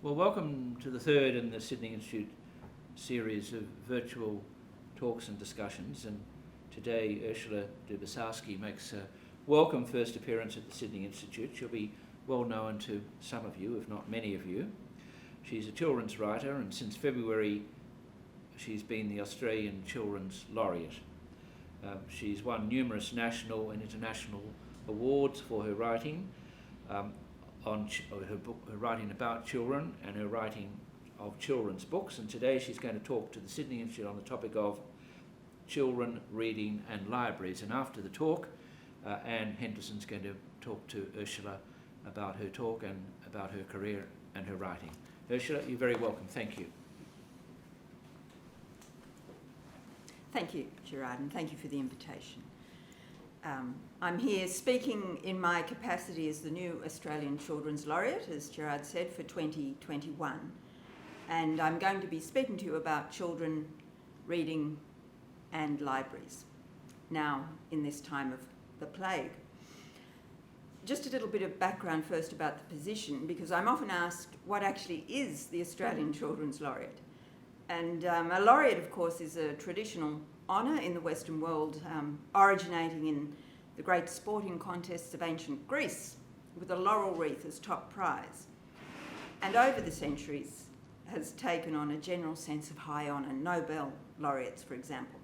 Well, welcome to the third in the Sydney Institute series of virtual talks and discussions, and today Ursula Dubosarky makes a welcome first appearance at the Sydney Institute. She'll be well known to some of you, if not many of you. She's a children's writer, and since February she's been the Australian Children's Laureate. She's won numerous national and international awards for her writing, on her writing about children and her writing of children's books, and today she's going to talk to the Sydney Institute on the topic of children, reading and libraries. And after the talk, Anne Henderson's going to talk to Ursula about her talk and about her career and her writing. Ursula, you're very welcome. Thank you. Thank you, Gerard, and thank you for the invitation. I'm here speaking in my capacity as the new Australian Children's Laureate, as Gerard said, for 2021. And I'm going to be speaking to you about children, reading and libraries, now in this time of the plague. Just a little bit of background first about the position, because I'm often asked what actually is the Australian Children's Laureate. And a laureate, of course, is a traditional honour in the Western world, originating in the great sporting contests of ancient Greece, with a laurel wreath as top prize, and over the centuries has taken on a general sense of high honour, Nobel laureates, for example.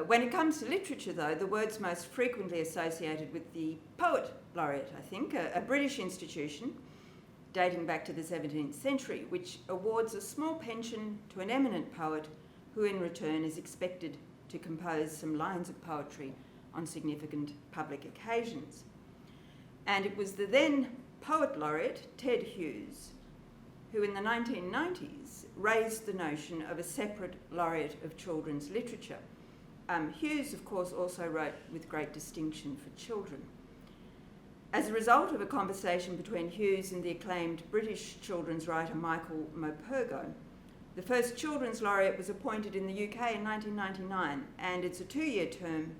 When it comes to literature, though, the word's most frequently associated with the poet laureate, I think, a British institution dating back to the 17th century, which awards a small pension to an eminent poet who in return is expected to compose some lines of poetry on significant public occasions. And it was the then poet laureate, Ted Hughes, who in the 1990s raised the notion of a separate laureate of children's literature. Hughes, of course, also wrote with great distinction for children. As a result of a conversation between Hughes and the acclaimed British children's writer Michael Morpurgo, the first children's laureate was appointed in the UK in 1999, and it's a 2-year term,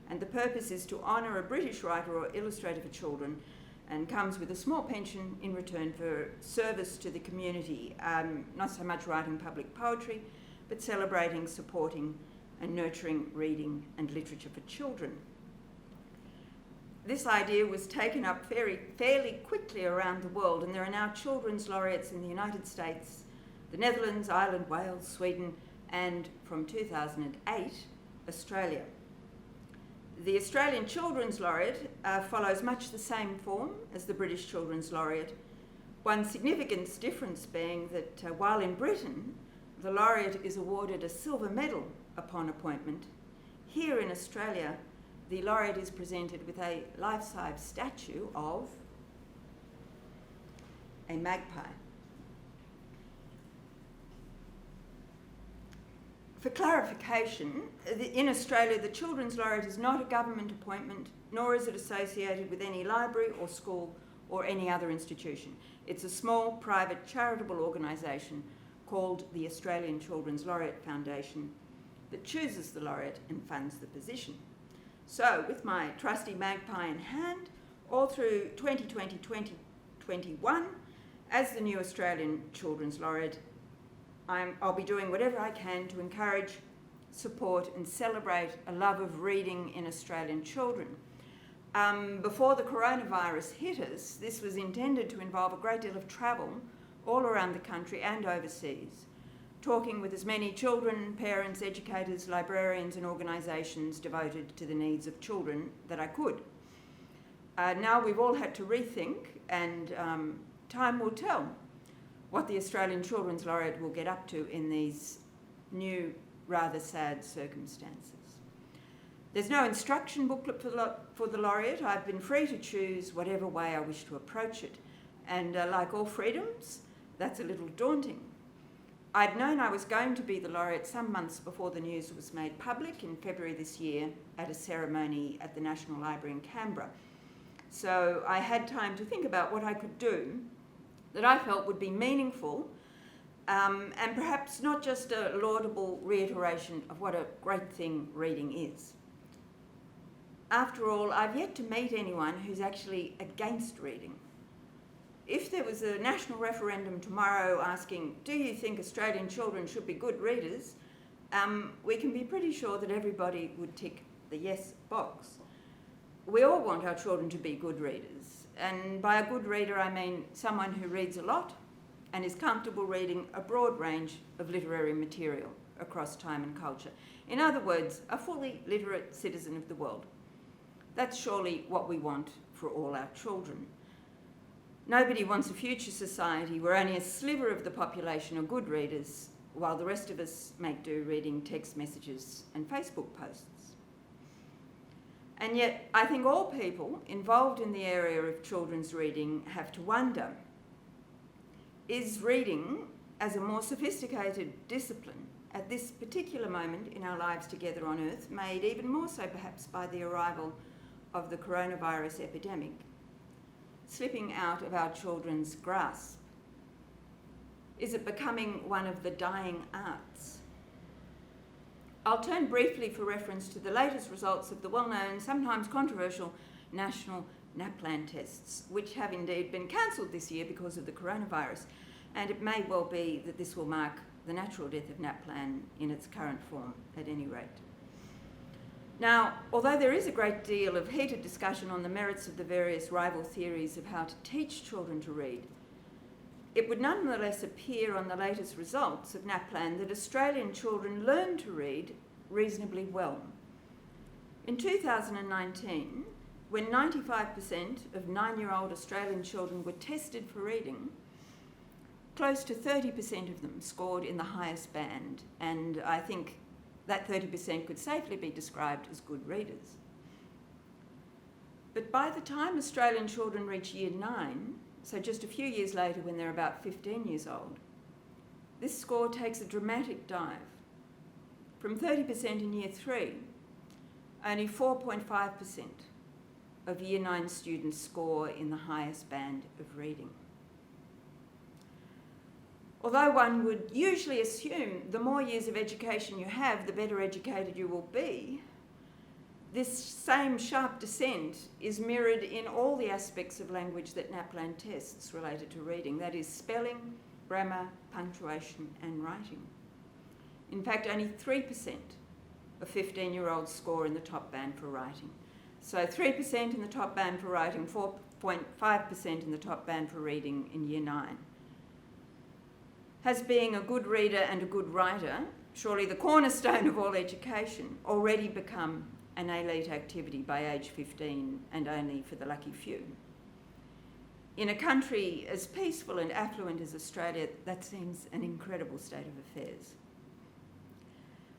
and the purpose is to honour a British writer or illustrator for children, and comes with a small pension in return for service to the community, not so much writing public poetry, but celebrating, supporting and nurturing reading and literature for children. This idea was taken up fairly quickly around the world, and there are now children's laureates in the United States, the Netherlands, Ireland, Wales, Sweden, and from 2008, Australia. The Australian Children's Laureate follows much the same form as the British Children's Laureate, one significant difference being that while in Britain the laureate is awarded a silver medal upon appointment, here in Australia the laureate is presented with a life-size statue of a magpie. For clarification, in Australia, the Children's Laureate is not a government appointment, nor is it associated with any library or school or any other institution. It's a small, private, charitable organisation called the Australian Children's Laureate Foundation that chooses the laureate and funds the position. So, with my trusty magpie in hand, all through 2020-2021, as the new Australian Children's Laureate, I'll be doing whatever I can to encourage, support and celebrate a love of reading in Australian children. Before the coronavirus hit us, this was intended to involve a great deal of travel all around the country and overseas, talking with as many children, parents, educators, librarians and organisations devoted to the needs of children that I could. Now we've all had to rethink, and time will tell what the Australian Children's Laureate will get up to in these new, rather sad circumstances. There's no instruction booklet for the laureate. I've been free to choose whatever way I wish to approach it. And like all freedoms, that's a little daunting. I'd known I was going to be the laureate some months before the news was made public in February this year at a ceremony at the National Library in Canberra. So I had time to think about what I could do that I felt would be meaningful, and perhaps not just a laudable reiteration of what a great thing reading is. After all, I've yet to meet anyone who's actually against reading. if there was a national referendum tomorrow asking, do you think Australian children should be good readers, we can be pretty sure that everybody would tick the yes box. We all want our children to be good readers, and by a good reader I mean someone who reads a lot and is comfortable reading a broad range of literary material across time and culture. In other words, a fully literate citizen of the world. That's surely what we want for all our children. Nobody wants a future society where only a sliver of the population are good readers, while the rest of us make do reading text messages and Facebook posts. And yet, I think all people involved in the area of children's reading have to wonder, is reading, as a more sophisticated discipline, at this particular moment in our lives together on Earth, made even more so perhaps by the arrival of the coronavirus epidemic, slipping out of our children's grasp? Is it becoming one of the dying arts? I'll turn briefly for reference to the latest results of the well-known, sometimes controversial, national Naplan tests, which have indeed been cancelled this year because of the coronavirus, and it may well be that this will mark the natural death of Naplan in its current form, at any rate. Now, although there is a great deal of heated discussion on the merits of the various rival theories of how to teach children to read, it would nonetheless appear on the latest results of Naplan that Australian children learn to read reasonably well. In 2019, when 95% of 9-year-old Australian children were tested for reading, close to 30% of them scored in the highest band, and I think that 30% could safely be described as good readers. But by the time Australian children reach year 9, so just a few years later when they're about 15 years old, this score takes a dramatic dive. From 30% in year 3, only 4.5% of year 9 students score in the highest band of reading. Although one would usually assume the more years of education you have, the better educated you will be, this same sharp descent is mirrored in all the aspects of language that Naplan tests related to reading, that is spelling, grammar, punctuation and writing. In fact, only 3% of 15-year-olds score in the top band for writing. So 3% in the top band for writing, 4.5% in the top band for reading in year 9. Has being a good reader and a good writer, surely the cornerstone of all education, already become an elite activity by age 15 and only for the lucky few? In a country as peaceful and affluent as Australia, that seems an incredible state of affairs.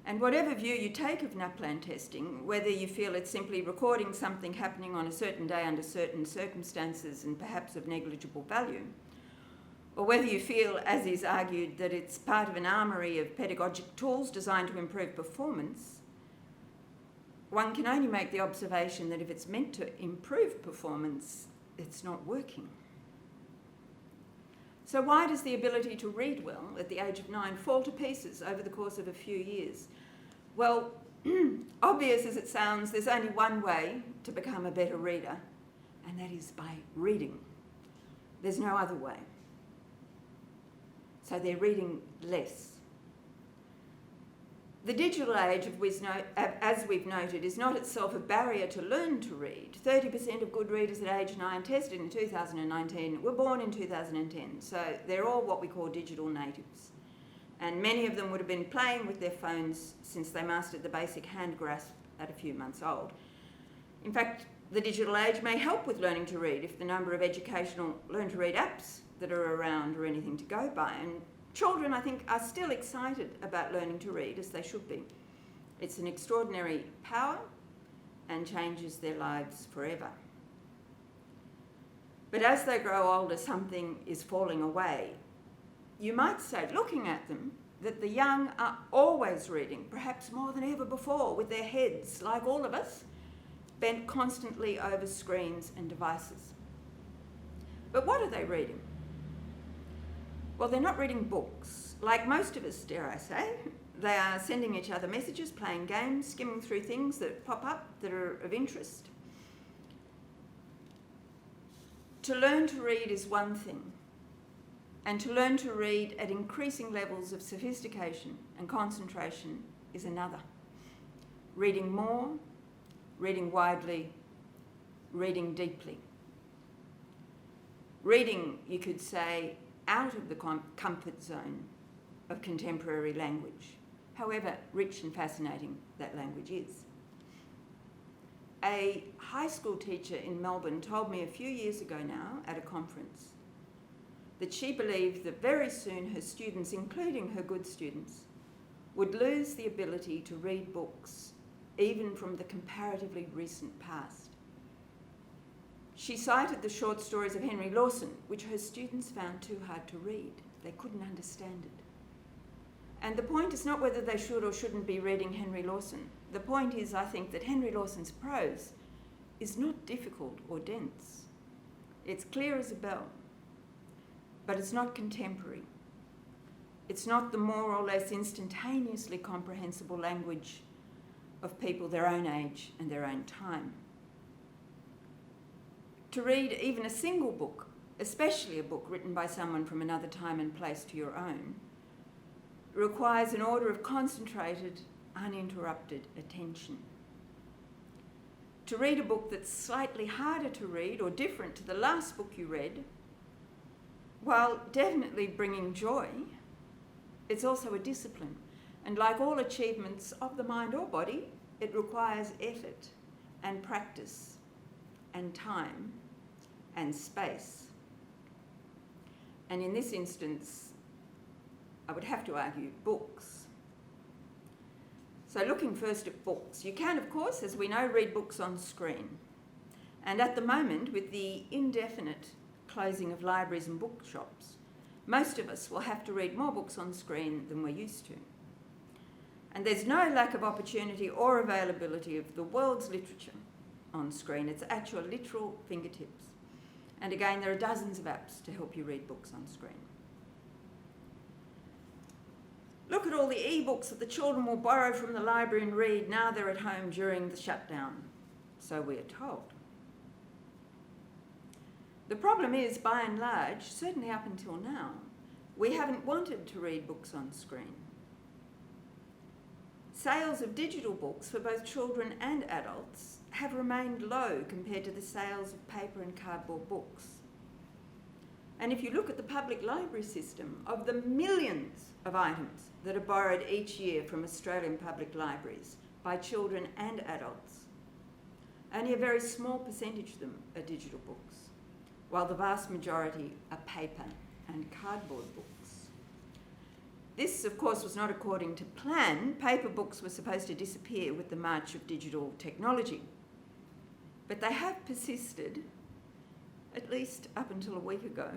And whatever view you take of Naplan testing, whether you feel it's simply recording something happening on a certain day under certain circumstances and perhaps of negligible value, or whether you feel, as is argued, that it's part of an armoury of pedagogic tools designed to improve performance, one can only make the observation that if it's meant to improve performance, it's not working. So why does the ability to read well at the age of 9 fall to pieces over the course of a few years? Well, obvious as it sounds, there's only one way to become a better reader, and that is by reading. There's no other way. So they're reading less. The digital age, as we've noted, is not itself a barrier to learn to read. 30% of good readers at age 9 tested in 2019 were born in 2010, so they're all what we call digital natives. And many of them would have been playing with their phones since they mastered the basic hand grasp at a few months old. In fact, the digital age may help with learning to read if the number of educational learn-to-read apps that are around are anything to go by. And children, I think, are still excited about learning to read, as they should be. It's an extraordinary power and changes their lives forever. But as they grow older, something is falling away. You might say, looking at them, that the young are always reading, perhaps more than ever before, with their heads, like all of us, bent constantly over screens and devices. But what are they reading? Well, they're not reading books. Like most of us, dare I say, they are sending each other messages, playing games, skimming through things that pop up that are of interest. To learn to read is one thing, and to learn to read at increasing levels of sophistication and concentration is another. Reading more, reading widely, reading deeply. Reading, you could say, out of the comfort zone of contemporary language, however rich and fascinating that language is. A high school teacher in Melbourne told me a few years ago now at a conference that she believed that very soon her students, including her good students, would lose the ability to read books, even from the comparatively recent past. She cited the short stories of Henry Lawson, which her students found too hard to read. They couldn't understand it. And the point is not whether they should or shouldn't be reading Henry Lawson. The point is, I think, that Henry Lawson's prose is not difficult or dense. It's clear as a bell, but it's not contemporary. It's not the more or less instantaneously comprehensible language of people their own age and their own time. To read even a single book, especially a book written by someone from another time and place to your own, requires an order of concentrated, uninterrupted attention. To read a book that's slightly harder to read or different to the last book you read, while definitely bringing joy, it's also a discipline. And like all achievements of the mind or body, it requires effort and practice and time and space. And in this instance, I would have to argue books. So looking first at books, you can, of course, as we know, read books on screen. And at the moment, with the indefinite closing of libraries and bookshops, most of us will have to read more books on screen than we're used to. And there's no lack of opportunity or availability of the world's literature on screen. It's at your literal fingertips. And again, there are dozens of apps to help you read books on screen. Look at all the e-books that the children will borrow from the library and read now they're at home during the shutdown, so we are told. The problem is, by and large, certainly up until now, we haven't wanted to read books on screen. Sales of digital books for both children and adults have remained low compared to the sales of paper and cardboard books. And if you look at the public library system, of the millions of items that are borrowed each year from Australian public libraries by children and adults, only a very small percentage of them are digital books, while the vast majority are paper and cardboard books. This, of course, was not according to plan. Paper books were supposed to disappear with the march of digital technology. But they have persisted, at least up until a week ago,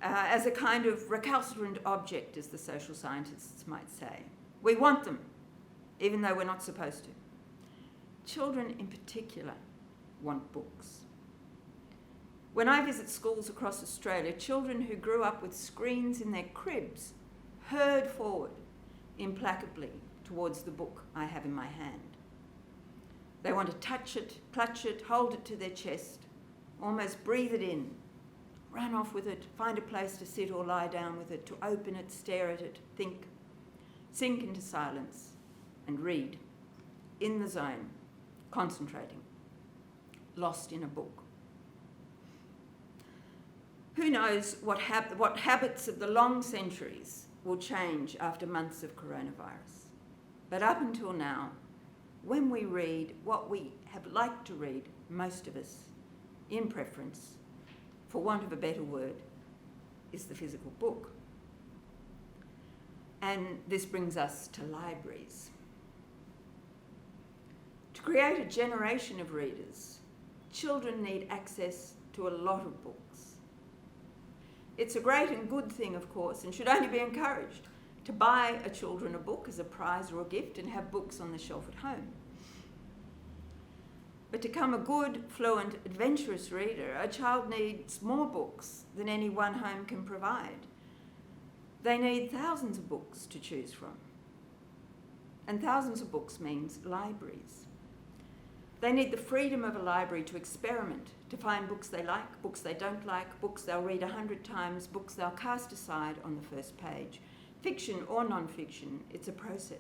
as a kind of recalcitrant object, as the social scientists might say. We want them, even though we're not supposed to. Children in particular want books. When I visit schools across Australia, children who grew up with screens in their cribs hurd forward implacably towards the book I have in my hand. They want to touch it, clutch it, hold it to their chest, almost breathe it in, run off with it, find a place to sit or lie down with it, to open it, stare at it, think, sink into silence, and read, in the zone, concentrating, lost in a book. Who knows what habits of the long centuries will change after months of coronavirus. But up until now, when we read what we have liked to read, most of us, in preference, for want of a better word, is the physical book. And this brings us to libraries. To create a generation of readers, children need access to a lot of books. It's a great and good thing, of course, and should only be encouraged to buy a children a book as a prize or a gift and have books on the shelf at home. But to become a good, fluent, adventurous reader, a child needs more books than any one home can provide. They need thousands of books to choose from. And thousands of books means libraries. They need the freedom of a library to experiment, to find books they like, books they don't like, books they'll read 100 times, books they'll cast aside on the first page. Fiction or non-fiction, it's a process.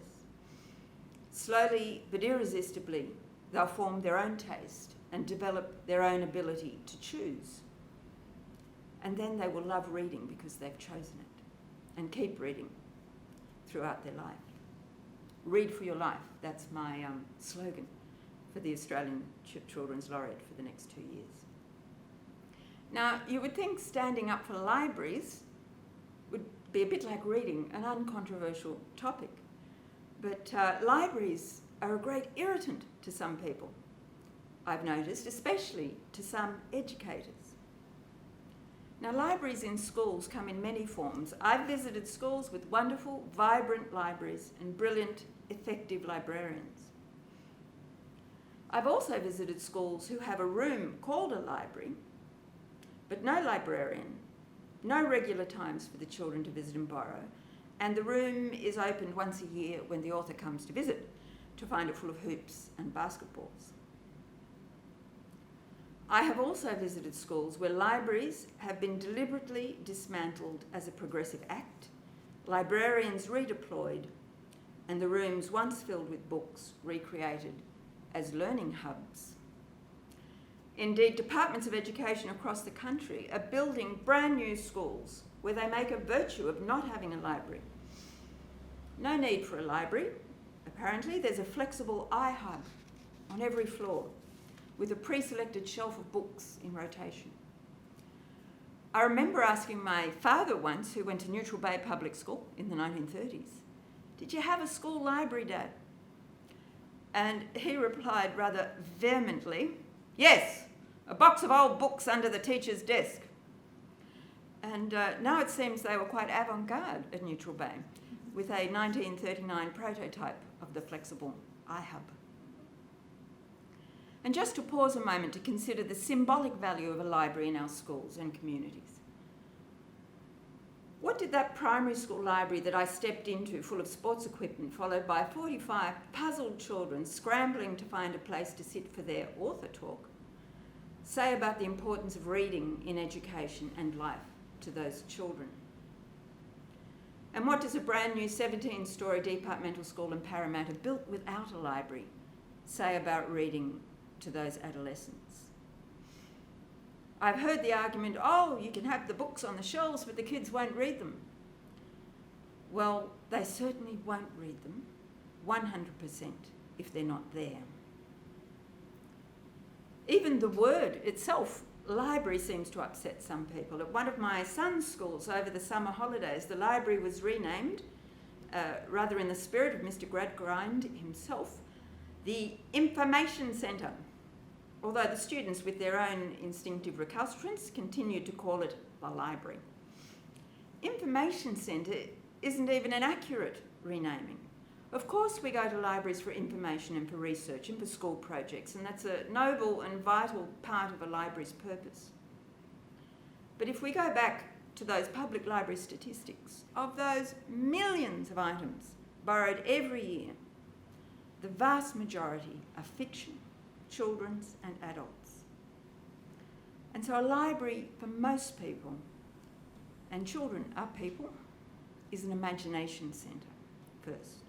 Slowly but irresistibly, they'll form their own taste and develop their own ability to choose. And then they will love reading because they've chosen it and keep reading throughout their life. Read for your life, that's my slogan for the Australian Children's Laureate for the next 2 years. Now, you would think standing up for libraries would be a bit like reading, an uncontroversial topic. But libraries are a great irritant to some people, I've noticed, especially to some educators. Now, libraries in schools come in many forms. I've visited schools with wonderful, vibrant libraries and brilliant, effective librarians. I've also visited schools who have a room called a library, but no librarian, no regular times for the children to visit and borrow, and the room is opened once a year when the author comes to visit to find it full of hoops and basketballs. I have also visited schools where libraries have been deliberately dismantled as a progressive act, librarians redeployed, and the rooms once filled with books recreated as learning hubs. Indeed, departments of education across the country are building brand new schools where they make a virtue of not having a library. No need for a library. Apparently, there's a flexible iHub on every floor with a pre-selected shelf of books in rotation. I remember asking my father once, who went to Neutral Bay Public School in the 1930s, "Did you have a school library, Dad?" And he replied rather vehemently, "Yes, a box of old books under the teacher's desk." And now it seems they were quite avant-garde at Neutral Bay, with a 1939 prototype of the flexible iHub. And just to pause a moment to consider the symbolic value of a library in our schools and communities. What did that primary school library that I stepped into, full of sports equipment, followed by 45 puzzled children scrambling to find a place to sit for their author talk, say about the importance of reading in education and life to those children? And what does a brand new 17-storey departmental school in Parramatta, built without a library, say about reading to those adolescents? I've heard the argument, "Oh, you can have the books on the shelves, but the kids won't read them." Well, they certainly won't read them, 100%, if they're not there. Even the word itself, library, seems to upset some people. At one of my son's schools over the summer holidays, the library was renamed, rather in the spirit of Mr. Gradgrind himself, the Information Centre, although the students, with their own instinctive recalcitrance, continued to call it the library. Information Centre isn't even an accurate renaming. Of course we go to libraries for information and for research and for school projects, and that's a noble and vital part of a library's purpose. But if we go back to those public library statistics, of those millions of items borrowed every year, the vast majority are fiction, children's and adults. And so a library for most people, and children are people, is an imagination centre first.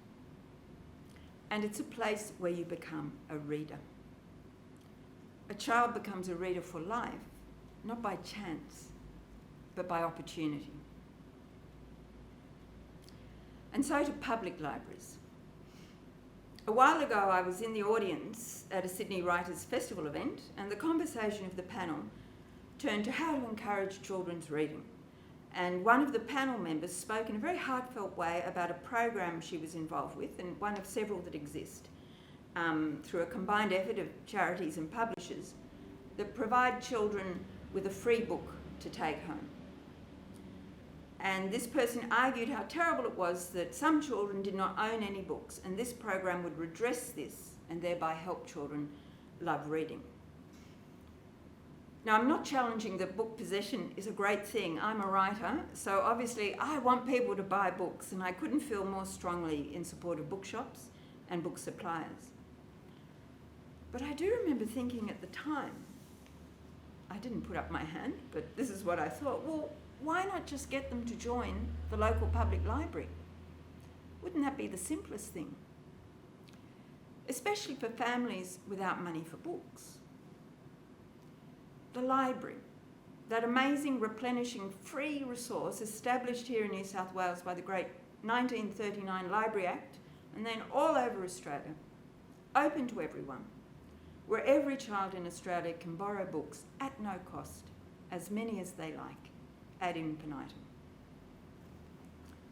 And it's a place where you become a reader. A child becomes a reader for life, not by chance, but by opportunity. And so to public libraries. A while ago, I was in the audience at a Sydney Writers' Festival event, and the conversation of the panel turned to how to encourage children's reading. And one of the panel members spoke in a very heartfelt way about a program she was involved with, and one of several that exist, through a combined effort of charities and publishers that provide children with a free book to take home. And this person argued how terrible it was that some children did not own any books, and this program would redress this and thereby help children love reading. Now, I'm not challenging that book possession is a great thing. I'm a writer, so obviously I want people to buy books, and I couldn't feel more strongly in support of bookshops and book suppliers. But I do remember thinking at the time, I didn't put up my hand, but this is what I thought, well, why not just get them to join the local public library? Wouldn't that be the simplest thing? Especially for families without money for books. The library, that amazing replenishing free resource established here in New South Wales by the great 1939 Library Act, and then all over Australia, open to everyone, where every child in Australia can borrow books at no cost, as many as they like, ad infinitum.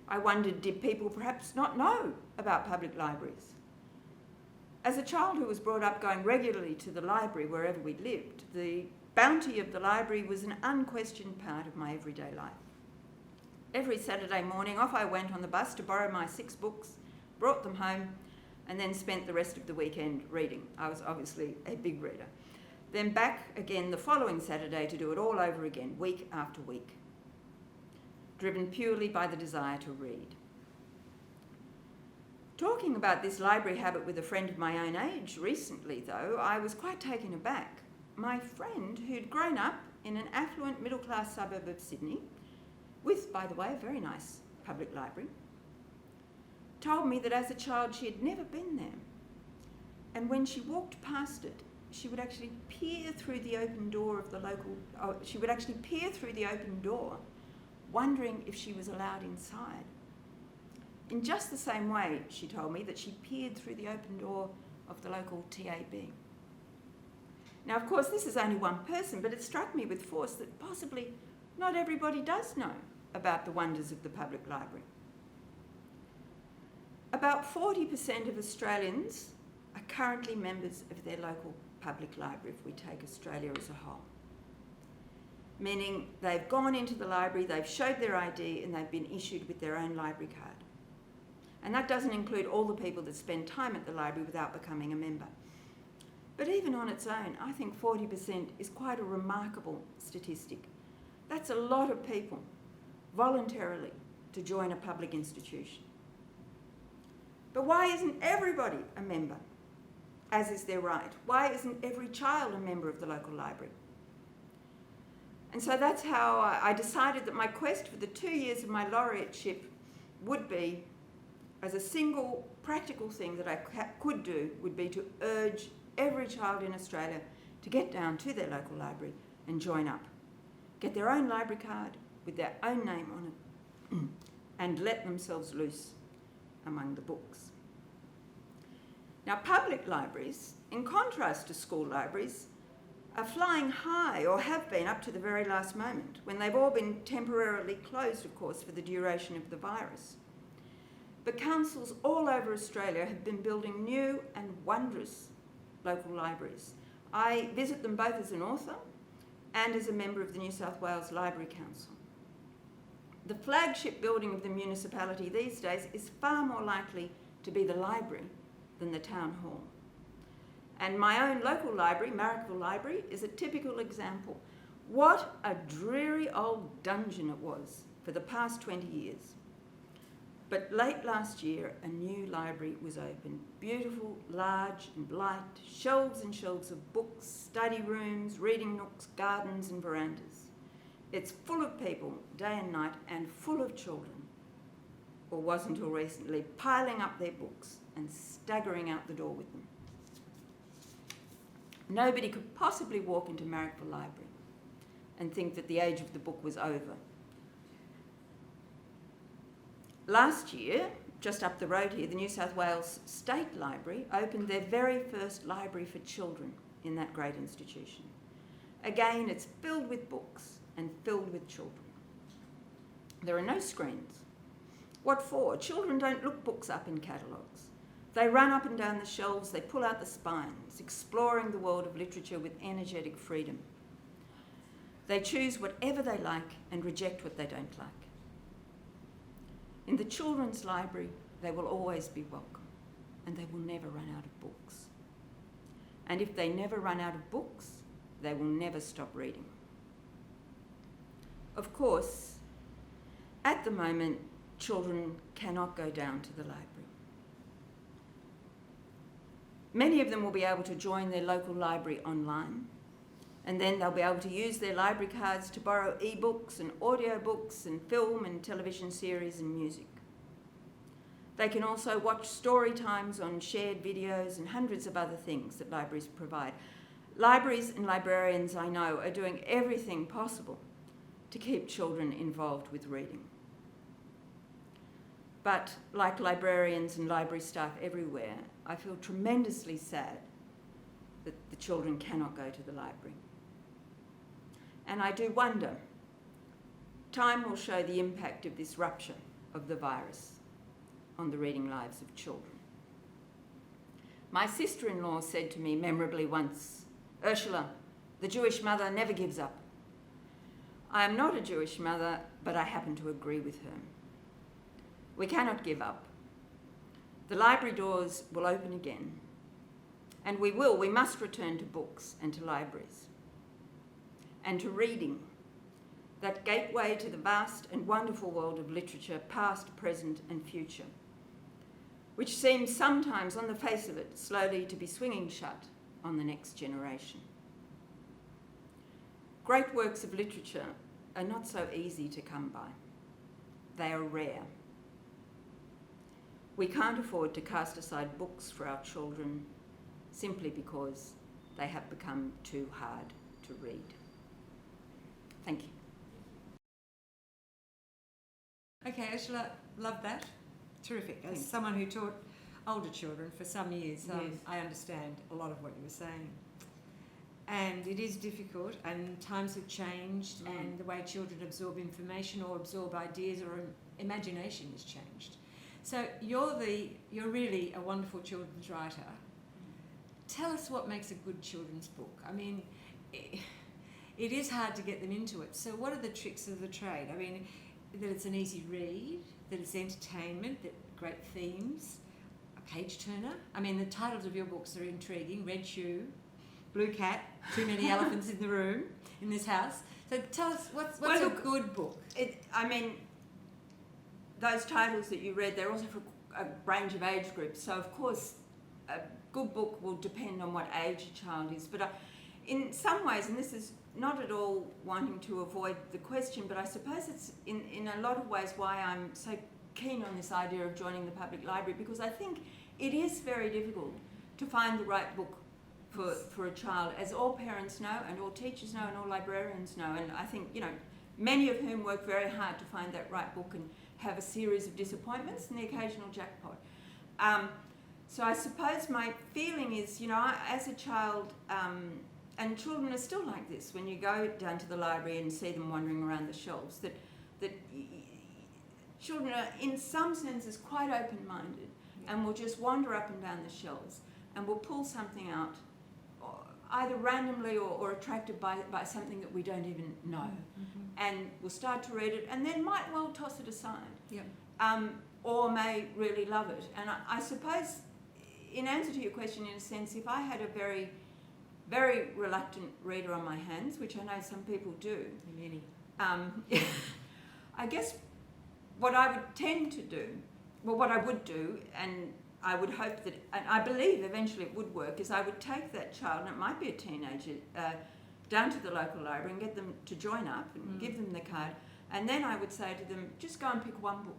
I wondered, did people perhaps not know about public libraries? As a child who was brought up going regularly to the library wherever we lived, the bounty of the library was an unquestioned part of my everyday life. Every Saturday morning, off I went on the bus to borrow my 6 books, brought them home, and then spent the rest of the weekend reading. I was obviously a big reader. Then back again the following Saturday to do it all over again, week after week, driven purely by the desire to read. Talking about this library habit with a friend of my own age recently, though, I was quite taken aback. My friend, who'd grown up in an affluent middle-class suburb of Sydney, with, by the way, a very nice public library, told me that as a child she had never been there. And when she walked past it, she would actually peer through the open door of the local, wondering if she was allowed inside. In just the same way, she told me, that she peered through the open door of the local TAB. Now, of course, this is only one person, but it struck me with force that possibly not everybody does know about the wonders of the public library. About 40% of Australians are currently members of their local public library, if we take Australia as a whole. Meaning they've gone into the library, they've showed their ID, and they've been issued with their own library card. And that doesn't include all the people that spend time at the library without becoming a member. But even on its own, I think 40% is quite a remarkable statistic. That's a lot of people voluntarily to join a public institution. But why isn't everybody a member, as is their right? Why isn't every child a member of the local library? And so that's how I decided that my quest for the 2 years of my laureateship would be, as a single practical thing that I could do, would be to urge every child in Australia to get down to their local library and join up. Get their own library card with their own name on it and let themselves loose among the books. Now, public libraries, in contrast to school libraries, are flying high, or have been up to the very last moment, when they've all been temporarily closed, of course, for the duration of the virus. But councils all over Australia have been building new and wondrous local libraries. I visit them both as an author and as a member of the New South Wales Library Council. The flagship building of the municipality these days is far more likely to be the library than the town hall. And my own local library, Marrickville Library, is a typical example. What a dreary old dungeon it was for the past 20 years. But late last year, a new library was opened. Beautiful, large and light, shelves and shelves of books, study rooms, reading nooks, gardens and verandas. It's full of people, day and night, and full of children, or was until recently, piling up their books and staggering out the door with them. Nobody could possibly walk into Marrickville Library and think that the age of the book was over. Last year, just up the road here, the New South Wales State Library opened their very first library for children in that great institution. Again, it's filled with books and filled with children. There are no screens. What for? Children don't look books up in catalogues. They run up and down the shelves, they pull out the spines, exploring the world of literature with energetic freedom. They choose whatever they like and reject what they don't like. In the children's library, they will always be welcome, and they will never run out of books. And if they never run out of books, they will never stop reading. Of course, at the moment, children cannot go down to the library. Many of them will be able to join their local library online, and then they'll be able to use their library cards to borrow e-books and audiobooks and film and television series and music. They can also watch story times on shared videos and hundreds of other things that libraries provide. Libraries and librarians, I know, are doing everything possible to keep children involved with reading. But like librarians and library staff everywhere, I feel tremendously sad that the children cannot go to the library. And I do wonder, time will show the impact of this rupture of the virus on the reading lives of children. My sister-in-law said to me memorably once, "Ursula, the Jewish mother never gives up." I am not a Jewish mother, but I happen to agree with her. We cannot give up. The library doors will open again, and we must return to books and to libraries and to reading, that gateway to the vast and wonderful world of literature, past, present and future, which seems sometimes on the face of it slowly to be swinging shut on the next generation. Great works of literature are not so easy to come by. They are rare. We can't afford to cast aside books for our children simply because they have become too hard to read. Thank you. Okay, Ursula, love that. Terrific. As Thanks. someone who taught older children for some years, Yes. I understand a lot of what you were saying. And it is difficult, and times have changed, and the way children absorb information or absorb ideas or imagination has changed. So you're really a wonderful children's writer. Tell us what makes a good children's book. I mean, it is hard to get them into it. So what are the tricks of the trade? I mean, that it's an easy read, that it's entertainment, that great themes, a page turner. I mean, the titles of your books are intriguing. Red Shoe, Blue Cat, Too Many Elephants in the Room, in this house. So tell us, what's a good book? Those titles that you read, they're also for a range of age groups. So, of course, a good book will depend on what age a child is. But in some ways, and this is not at all wanting to avoid the question, but I suppose it's in a lot of ways why I'm so keen on this idea of joining the public library, because I think it is very difficult to find the right book for a child, as all parents know and all teachers know and all librarians know. And I think, many of whom work very hard to find that right book and have a series of disappointments and the occasional jackpot. So I suppose my feeling is, as a child, and children are still like this, when you go down to the library and see them wandering around the shelves, that children are in some senses quite open-minded and will just wander up and down the shelves and will pull something out, either randomly or attracted by something that we don't even know, and will start to read it and then might well toss it aside, or may really love it. And I suppose, in answer to your question, in a sense, if I had a very, very reluctant reader on my hands, which I know some people do, Many. I guess what I would tend to do, what I would do, and I would hope that, and I believe eventually it would work, is I would take that child, and it might be a teenager, down to the local library and get them to join up and give them the card, and then I would say to them, just go and pick one book.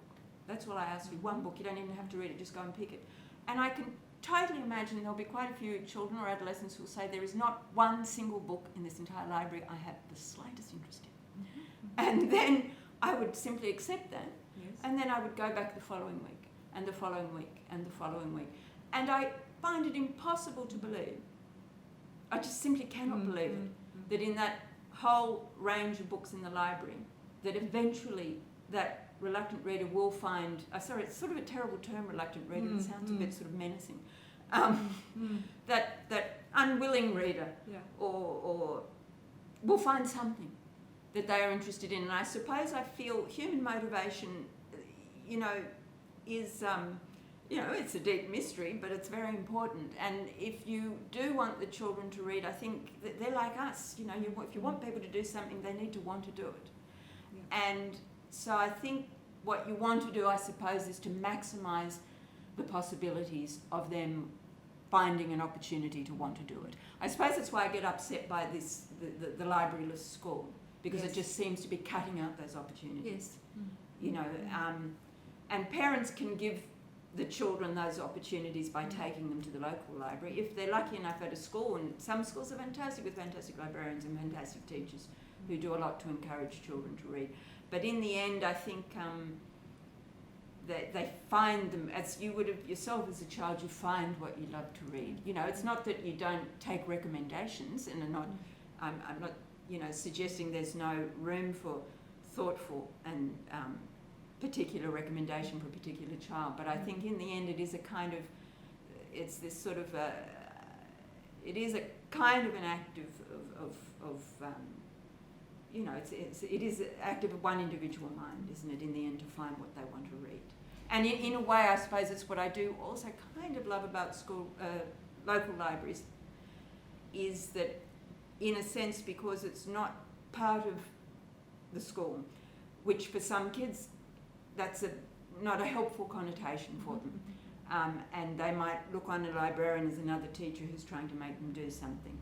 That's all I ask you, one book. You don't even have to read it, just go and pick it. And I can totally imagine there'll be quite a few children or adolescents who will say, there is not one single book in this entire library I have the slightest interest in. And then I would simply accept that, and then I would go back the following week, and the following week, and the following week. And I find it impossible to believe, I just simply cannot believe it, that in that whole range of books in the library, that eventually that reluctant reader will find, sorry, it's sort of a terrible term, reluctant reader, it sounds a bit sort of menacing, that unwilling reader, or will find something that they are interested in. And I suppose I feel human motivation, is, it's a deep mystery, but it's very important. And if you do want the children to read, I think that they're like us. If you want people to do something, they need to want to do it. And so I think what you want to do, I suppose, is to maximise the possibilities of them finding an opportunity to want to do it. I suppose that's why I get upset by the libraryless school, because it just seems to be cutting out those opportunities. You know, and parents can give the children those opportunities by taking them to the local library if they're lucky enough at a school, and some schools are fantastic with fantastic librarians and fantastic teachers who do a lot to encourage children to read. But in the end, I think they find them, as you would have yourself as a child, you find what you love to read. You know, it's not that you don't take recommendations, and I'm not, you know, suggesting there's no room for thoughtful and particular recommendation for a particular child, but I think in the end it is a kind of, it's this sort of it is a kind of an act of you know, it is an act of one individual mind, isn't it, in the end, to find what they want to read. And in a way, I suppose it's what I do also kind of love about school, local libraries, is that, in a sense, because it's not part of the school, which for some kids, that's not a helpful connotation for them. And they might look on a librarian as another teacher who's trying to make them do something.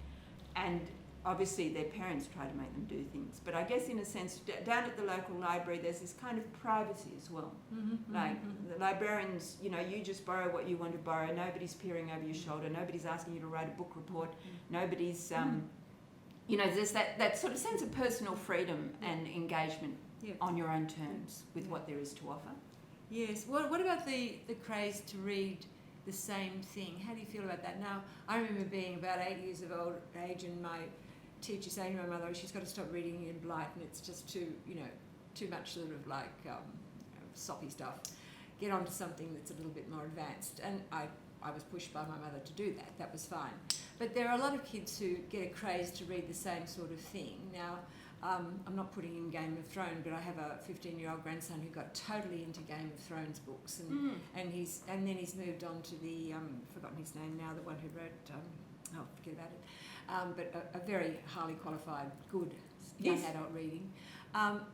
And obviously their parents try to make them do things. But I guess in a sense, down at the local library, there's this kind of privacy as well. Like the librarians, you know, you just borrow what you want to borrow. Nobody's peering over your shoulder. Nobody's asking you to write a book report. Nobody's, you know, there's that sort of sense of personal freedom and engagement on your own terms with what there is to offer. Yes. What about the craze to read the same thing? How do you feel about that? Now, I remember being about 8 years of old age and my teacher saying to my mother, she's got to stop reading in Blight and it's just too much sort of like soppy stuff. Get on to something that's a little bit more advanced. And I was pushed by my mother to do that. That was fine. But there are a lot of kids who get a craze to read the same sort of thing. Now, I'm not putting in Game of Thrones, but I have a 15-year-old grandson who got totally into Game of Thrones books, and then he's moved on to the forgotten his name now, the one who wrote forget about it, but a very highly qualified, good young adult reading.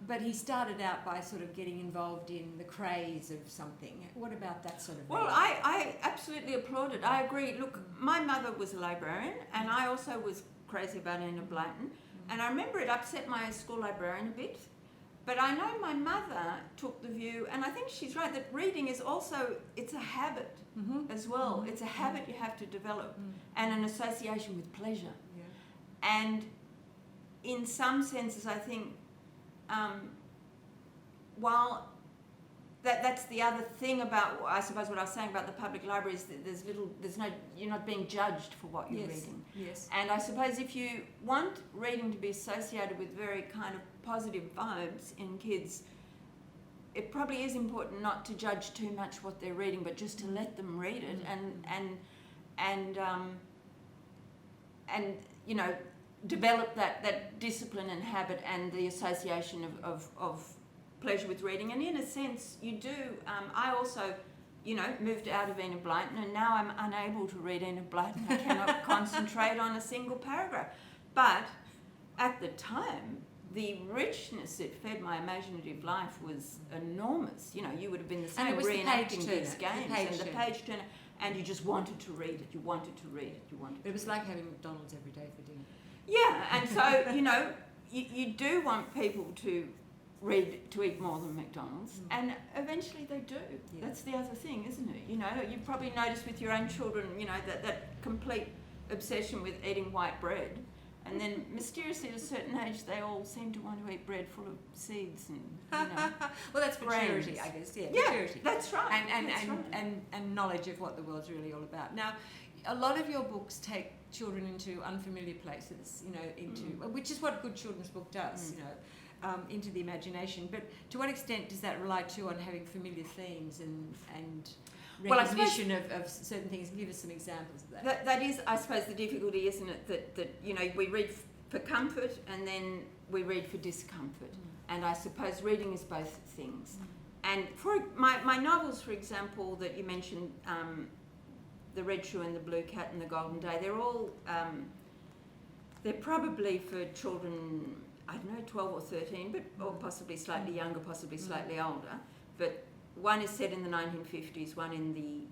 But he started out by sort of getting involved in the craze of something. What about that sort of reading? Well, I absolutely applaud it. I agree. Look, my mother was a librarian, and I also was crazy about Anne Blyton. And I remember it upset my school librarian a bit. But I know my mother took the view, and I think she's right, that reading is also, it's a habit as well. It's a habit you have to develop, and an association with pleasure. Yeah. And in some senses, I think, while that's the other thing about, I suppose, what I was saying about the public library is that you're not being judged for what you're reading. Yes. And I suppose if you want reading to be associated with very kind of positive vibes in kids, it probably is important not to judge too much what they're reading, but just to let them read it and you know, develop that discipline and habit and the association of pleasure with reading. And in a sense, you do. I also, you know, moved out of Enid Blyton, and now I'm unable to read Enid Blyton. I cannot concentrate on a single paragraph. But at the time, the richness it fed my imaginative life was enormous. You know, you would have been the same reenacting these games and the page turner, and you just wanted to read it. You wanted to read it. It was like having McDonald's every day for dinner. Yeah, and so, you know, you do want people to eat more than McDonald's, and eventually they do. Yeah. That's the other thing, isn't it? You know, you've probably noticed with your own children, you know, that complete obsession with eating white bread, and then mysteriously at a certain age they all seem to want to eat bread full of seeds and, you know, well, that's maturity, I guess. Yeah, maturity. That's right. And knowledge of what the world's really all about. Now, a lot of your books take children into unfamiliar places, you know, which is what a good children's book does, you know. Into the imagination, but to what extent does that rely too on having familiar themes and recognition of certain things? Give us some examples of that. That is, I suppose, the difficulty, isn't it? That you know, we read for comfort and then we read for discomfort, and I suppose reading is both things. And for my novels, for example, that you mentioned, The Red Shoe and the Blue Cat and the Golden Day, they're all they're probably for children, I don't know, 12 or 13, or possibly slightly younger, possibly slightly older. But one is set in the 1950s, one in the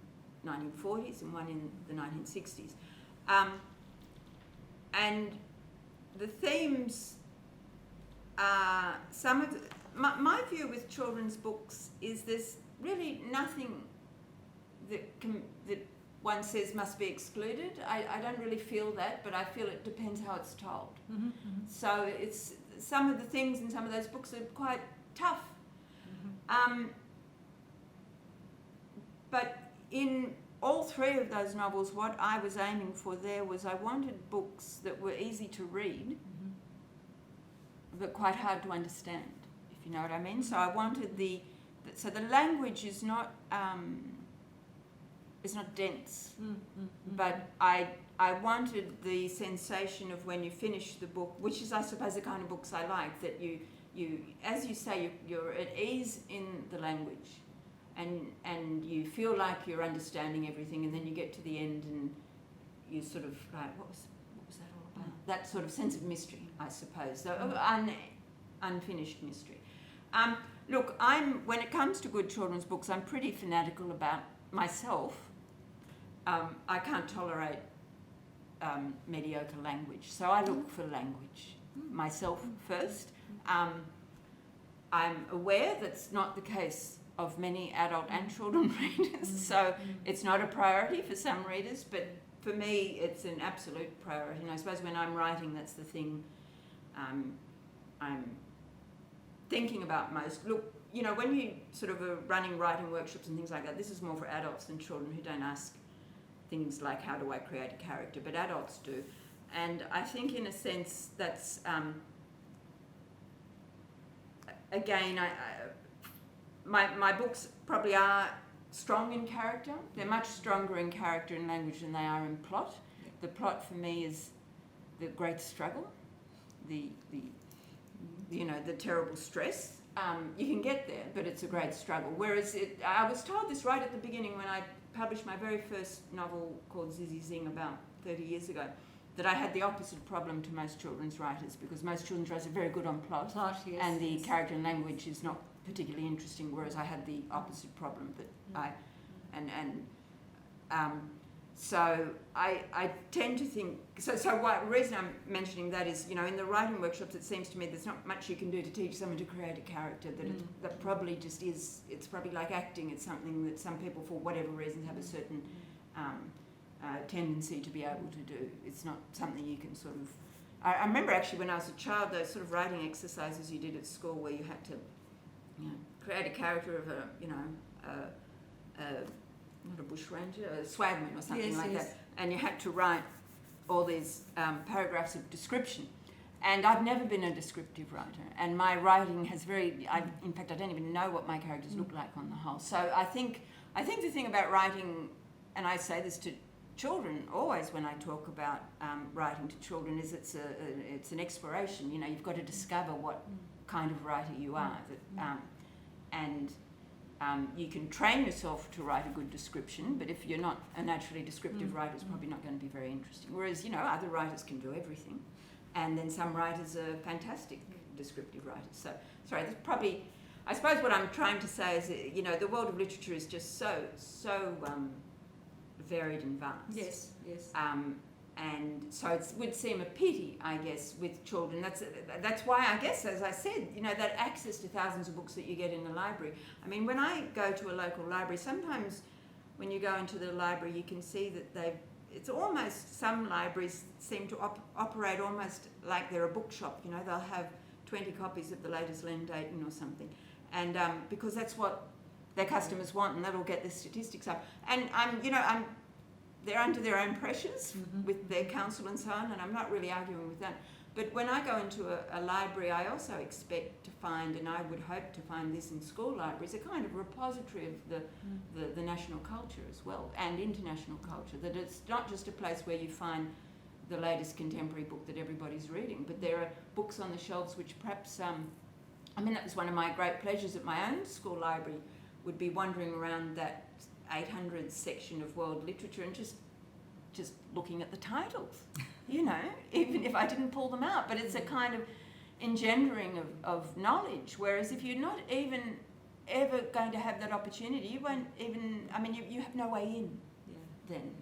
1940s and one in the 1960s. And the themes are some of my view with children's books is there's really nothing that one says must be excluded. I don't really feel that, but I feel it depends how it's told. Mm-hmm, mm-hmm. So it's some of the things in some of those books are quite tough. Mm-hmm. But in all three of those novels, what I was aiming for there was I wanted books that were easy to read, Mm-hmm. but quite hard to understand, if you know what I mean. So I wanted so the language is not dense, Mm-hmm. but I wanted the sensation of when you finish the book, which is I suppose the kind of books I like, that you as you say, you're at ease in the language, and you feel like you're understanding everything, and then you get to the end and you sort of like, what was that all about? That sort of sense of mystery, I suppose, unfinished mystery. Look, when it comes to good children's books, I'm pretty fanatical about myself. I can't tolerate mediocre language, so I look for language myself first. I'm aware that's not the case of many adult and children readers, so it's not a priority for some readers, but for me it's an absolute priority. And I suppose when I'm writing, that's the thing I'm thinking about most. Look, you know, when you sort of are running writing workshops and things like that, this is more for adults than children, who don't ask things like, how do I create a character? But adults do. And I think in a sense that's, again, my books probably are strong in character. They're much stronger in character and language than they are in plot. The plot for me is the great struggle, the terrible stress. You can get there, but it's a great struggle. Whereas I was told this right at the beginning when I published my very first novel called Zizzy Zing about 30 years ago, that I had the opposite problem to most children's writers, because most children's writers are very good on plot, Yes, and the yes. character and language is not particularly interesting, whereas I had the opposite problem that so I tend to think, so the reason I'm mentioning that is, you know, in the writing workshops, it seems to me there's not much you can do to teach someone to create a character, that probably just is, it's probably like acting, it's something that some people, for whatever reasons, have a certain tendency to be able to do. It's not something you can sort of, I remember actually when I was a child, those sort of writing exercises you did at school where you had to, you know, create a character of not a bushranger, a swagman or something that. And you had to write all these paragraphs of description. And I've never been a descriptive writer, and my writing has in fact, I don't even know what my characters look like on the whole. So I think the thing about writing, and I say this to children always when I talk about writing to children, is it's an exploration. You know, you've got to discover what kind of writer you are. You can train yourself to write a good description, but if you're not a naturally descriptive writer, it's probably not going to be very interesting. Whereas, you know, other writers can do everything, and then some writers are fantastic descriptive writers. So, sorry, that's probably, I suppose what I'm trying to say is, you know, the world of literature is just so varied and vast. Yes. And so it would seem a pity, I guess, with children. That's why, I guess, as I said, you know, that access to thousands of books that you get in the library. I mean, when I go to a local library, sometimes when you go into the library, you can see that it's almost, some libraries seem to operate almost like they're a bookshop. You know, they'll have 20 copies of the latest Len Dayton or something. And because that's what their customers want, and that'll get the statistics up. And they're under their own pressures with their council and so on, and I'm not really arguing with that. But when I go into a library, I also expect to find, and I would hope to find this in school libraries, a kind of repository of the national culture as well, and international culture, that it's not just a place where you find the latest contemporary book that everybody's reading, but there are books on the shelves which perhaps, that was one of my great pleasures at my own school library, would be wandering around that 800 section of world literature and just looking at the titles, you know, even if I didn't pull them out. But it's a kind of engendering of knowledge, whereas if you're not even ever going to have that opportunity. You won't even, I mean, you have no way in then.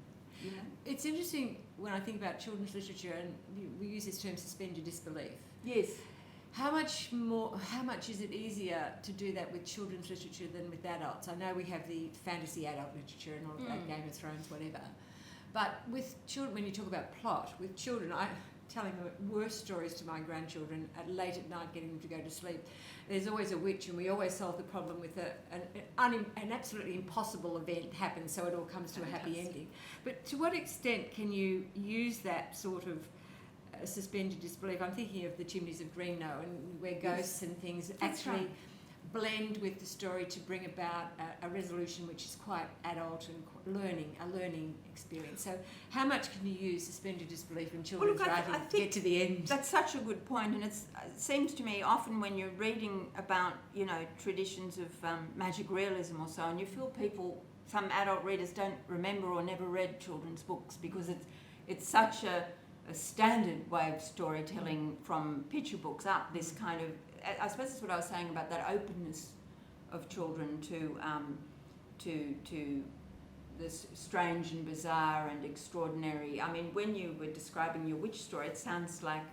You know? It's interesting when I think about children's literature, and we use this term suspend your disbelief. Yes. How much is it easier to do that with children's literature than with adults? I know we have the fantasy adult literature and all of that, Game of Thrones, whatever. But with children, when you talk about plot, with children, I'm telling worse stories to my grandchildren late at night, getting them to go to sleep. There's always a witch, and we always solve the problem with an absolutely impossible event happens, so it all comes to a happy ending. But to what extent can you use that sort of suspended disbelief? I'm thinking of the Chimneys of Greenknow, and where ghosts and things actually blend with the story to bring about a resolution which is quite adult and a learning experience. So how much can you use suspended disbelief in children's writing to get to the end? That's such a good point, and it seems to me often when you're reading about, traditions of magic realism or so, and you feel some adult readers don't remember or never read children's books because it's such a standard way of storytelling from picture books up, this kind of, I suppose that's what I was saying about that openness of children to this strange and bizarre and extraordinary. I mean, when you were describing your witch story, it sounds like,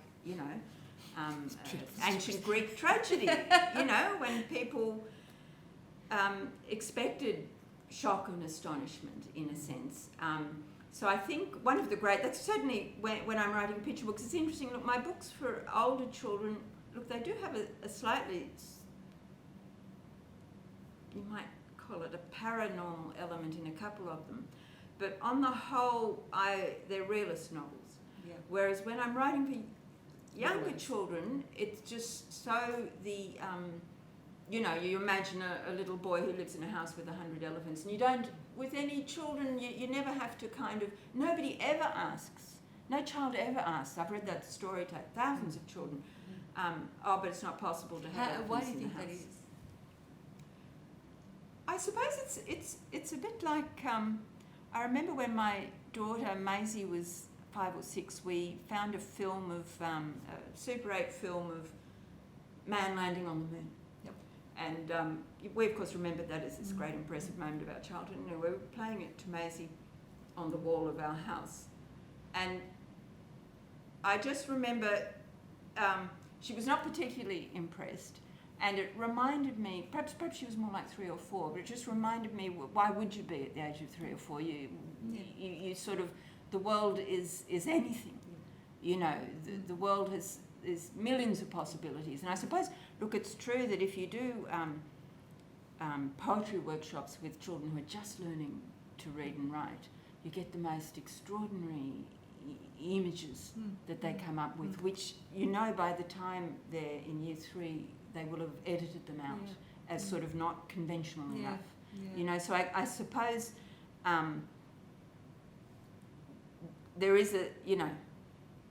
ancient Greek tragedy, when people expected shock and astonishment, in a sense. So I think one of the that's certainly when I'm writing picture books, it's interesting. Look, my books for older children, look, they do have a slightly, you might call it a paranormal element in a couple of them. But on the whole, they're realist novels. Yeah. Whereas when I'm writing for younger children, it's just so you imagine a little boy who lives in a house with 100 elephants, and you don't, with any children, you never have to nobody ever asks, no child ever asks, I've read that story to thousands of children, but it's not possible to have elephants. Why do you in think the house. that is? I suppose it's a bit like, I remember when my daughter Maisie was 5 or 6, we found a film of, a Super 8 film of man landing on the moon. And we, of course, remembered that as this great impressive moment of our childhood. And we were playing it to Maisie on the wall of our house. And I just remember she was not particularly impressed. And it reminded me, perhaps she was more like 3 or 4, but it just reminded me, why would you be at the age of 3 or 4? You sort of, the world is anything. The world has... There's millions of possibilities. And I suppose, look, it's true that if you do poetry workshops with children who are just learning to read and write, you get the most extraordinary images that they come up with, which by the time they're in year 3, they will have edited them out as sort of not conventional enough. Yeah. So I suppose there is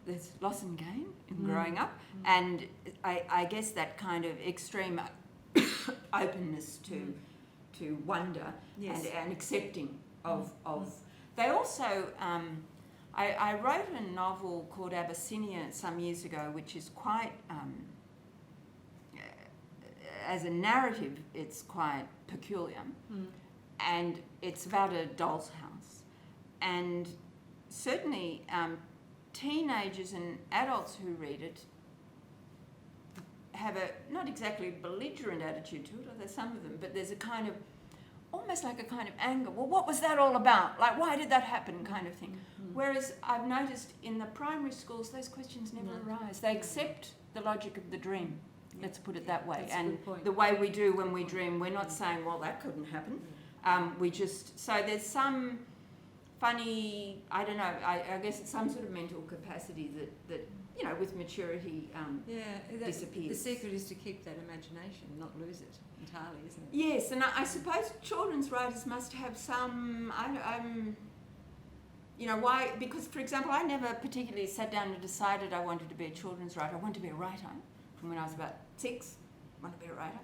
there's loss and gain in growing up, and I guess that kind of extreme openness to wonder and accepting of. They also, I wrote a novel called Abyssinian some years ago, which is quite, as a narrative, it's quite peculiar, and it's about a doll's house, and certainly. Teenagers and adults who read it have a not exactly belligerent attitude to it, or there's some of them, but there's a kind of, almost like a kind of anger. Well, what was that all about? Like, why did that happen, kind of thing. Whereas I've noticed in the primary schools, those questions never arise. They accept the logic of the dream, let's put it that way. That's and a good point. The way we do when we dream, we're not saying, well, that couldn't happen. So there's some funny, I don't know, I guess it's some sort of mental capacity that with maturity disappears. The secret is to keep that imagination, not lose it entirely, isn't it? Yes, and I suppose children's writers must have some, why, because, for example, I never particularly sat down and decided I wanted to be a children's writer. I wanted to be a writer from when I was about 6, I wanted to be a writer.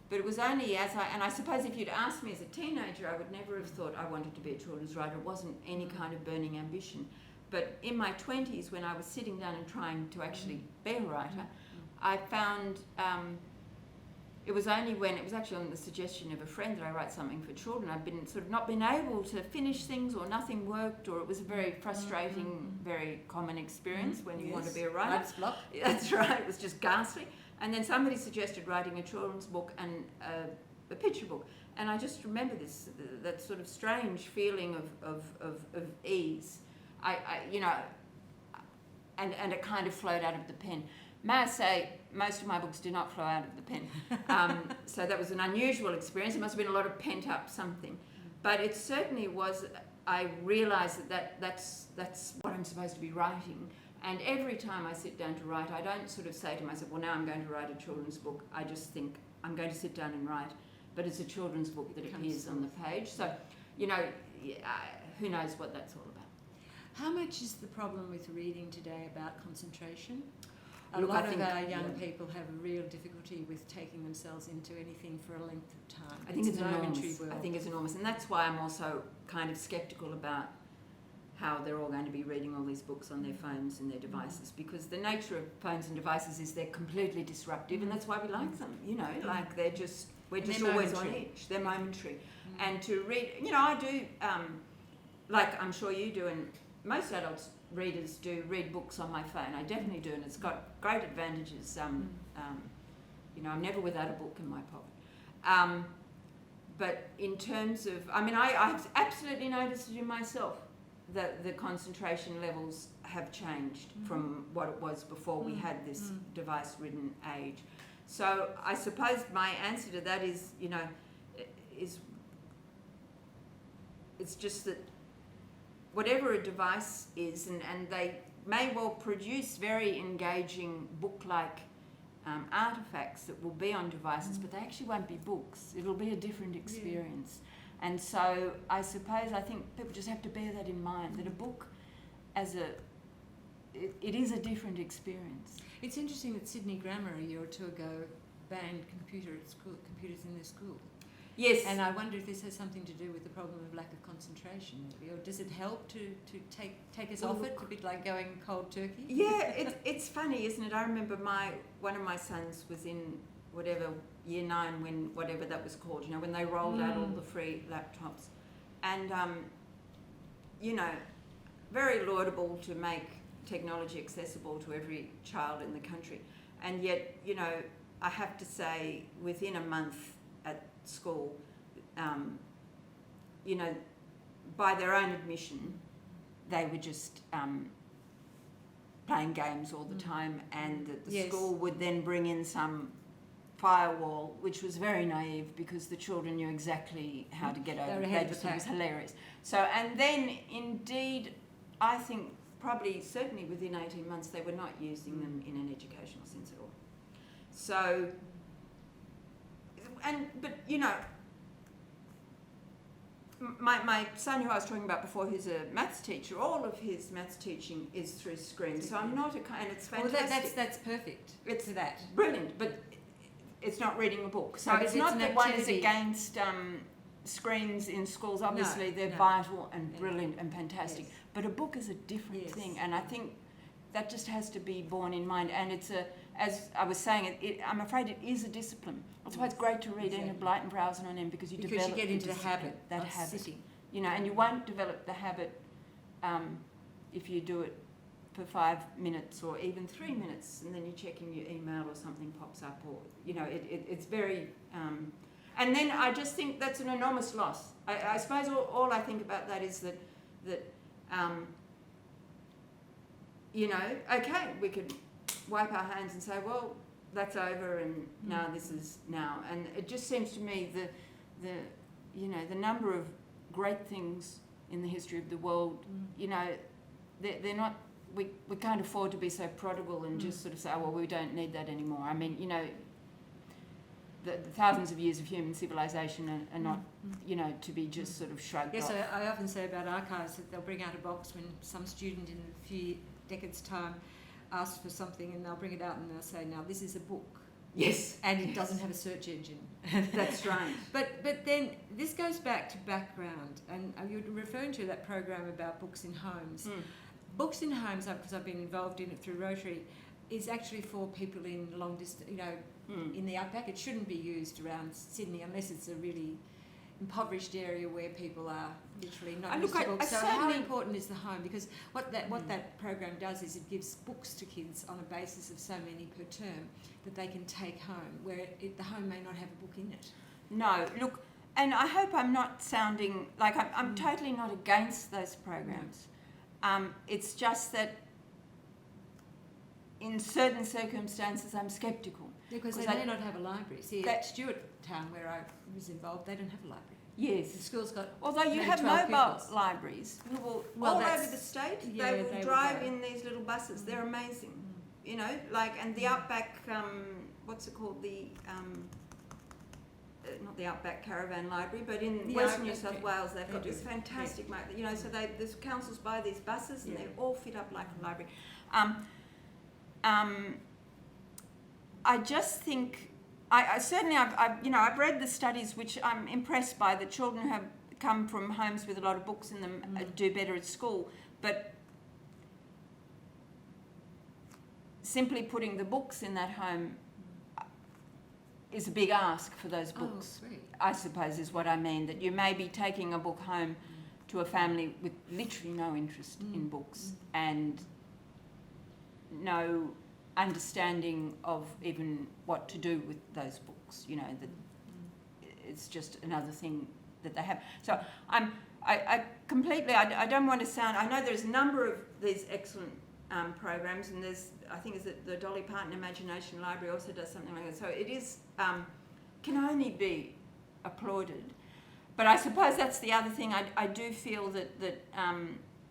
But it was only and I suppose if you'd asked me as a teenager, I would never have thought I wanted to be a children's writer. It wasn't any kind of burning ambition. But in my 20s, when I was sitting down and trying to actually be a writer, I found it was only when, it was actually on the suggestion of a friend that I write something for children. I've been sort of not been able to finish things, or nothing worked, or it was a very frustrating, very common experience when you want to be a writer. Writer's block. That's right, it was just ghastly. And then somebody suggested writing a children's book and a picture book. And I just remember this, that sort of strange feeling of ease. And it kind of flowed out of the pen. May I say, most of my books do not flow out of the pen. So that was an unusual experience. There must have been a lot of pent-up something. But it certainly was, I realised that's what I'm supposed to be writing. And every time I sit down to write, I don't sort of say to myself, well, now I'm going to write a children's book. I just think I'm going to sit down and write. But it's a children's book that appears on the page. So, who knows what that's all about. How much is the problem with reading today about concentration? A Look, lot I of think, our young people have a real difficulty with taking themselves into anything for a length of time. I think it's a momentary enormous. world. I think it's enormous. And that's why I'm also kind of sceptical about how they're all going to be reading all these books on their phones and their devices, because the nature of phones and devices is they're completely disruptive, and that's why we like them. Like we're just always on edge. They're momentary. And to read, I do, like I'm sure you do, and most adults readers do read books on my phone. I definitely do, and it's got great advantages. I'm never without a book in my pocket. But in terms of, I've absolutely noticed it in myself that the concentration levels have changed from what it was before we had this device-ridden age. So I suppose my answer to that is, it's just that whatever a device is, and they may well produce very engaging book-like artefacts that will be on devices, but they actually won't be books. It'll be a different experience. And so I think people just have to bear that in mind, that a book it is a different experience. It's interesting that Sydney Grammar a year or two ago banned computers in their school. Yes. And I wonder if this has something to do with the problem of lack of concentration, maybe, or does it help to take us off it, a bit like going cold turkey? Yeah, it's funny, isn't it? I remember one of my sons was in year 9, when whatever that was called, when they rolled out all the free laptops, and very laudable to make technology accessible to every child in the country, and yet I have to say, within a month at school, by their own admission, they were just playing games all the time, and the school would then bring in some firewall, which was very naive, because the children knew exactly how to get over it. It was hilarious. So, and then indeed, I think certainly within 18 months, they were not using them in an educational sense at all. So, but my son, who I was talking about before, who's a maths teacher, all of his maths teaching is through screens. So I'm not and it's fantastic. Well, that's perfect. It's that. Brilliant, but it's not reading a book. So No, it's not that one is activity. against screens in schools. Obviously, they're no. vital and brilliant and fantastic. Yes. But a book is a different Yes. thing, and I think that just has to be borne in mind. And it's as I was saying, I'm afraid it is a discipline. That's why it's great to read Enid Blyton-Browse on because you get into the habit that of habit. sitting. And you won't develop the habit if you do it for 5 minutes or even 3 minutes, and then you're checking your email or something pops up, or it's very. And then I just think that's an enormous loss. I suppose all I think about that is that okay, we could wipe our hands and say, well, that's over, and now this is now. And it just seems to me the number of great things in the history of the world, they're not. We can't afford to be so prodigal and just sort of say, oh, well, we don't need that anymore. I mean, the thousands of years of human civilization are not, to be just sort of shrugged off. Yes, I often say about archives that they'll bring out a box when some student in a few decades' time asks for something, and they'll bring it out and they'll say, now, this is a book. Yes. And it doesn't have a search engine. That's right. But then this goes back to background, and you're referring to that program about books in homes. Books in homes, because I've been involved in it through Rotary, is actually for people in long distance, in the outback. It shouldn't be used around Sydney unless it's a really impoverished area where people are literally not used to books. So how important is the home? Because what that program does is it gives books to kids on a basis of so many per term that they can take home, where the home may not have a book in it. No, look, and I hope I'm not sounding like I'm totally not against those programs. It's just that in certain circumstances I'm sceptical. Because they may not have a library. See, at Stewart Town, where I was involved, they don't have a library. Yes. The school's got Although you have mobile libraries who will, all over the state, yeah, they will drive in these little buses. They're amazing. You know, like, and the Outback, what's it called? Not the Outback Caravan Library, but in Western New South Wales, they've got this fantastic, you know, so the councils buy these buses and they all fit up like a library. I just think, I've read the studies, which I'm impressed by. The children who have come from homes with a lot of books in them do better at school, but simply putting the books in that home is a big ask for those books. I suppose is what I mean, that you may be taking a book home to a family with literally no interest in books and no understanding of even what to do with those books. You know, that it's just another thing that they have. So I completely, I don't want to sound, I know there's a number of these excellent programs, and I think is that the Dolly Parton Imagination Library also does something like that. So it is, can only be applauded. But I suppose that's the other thing. I do feel that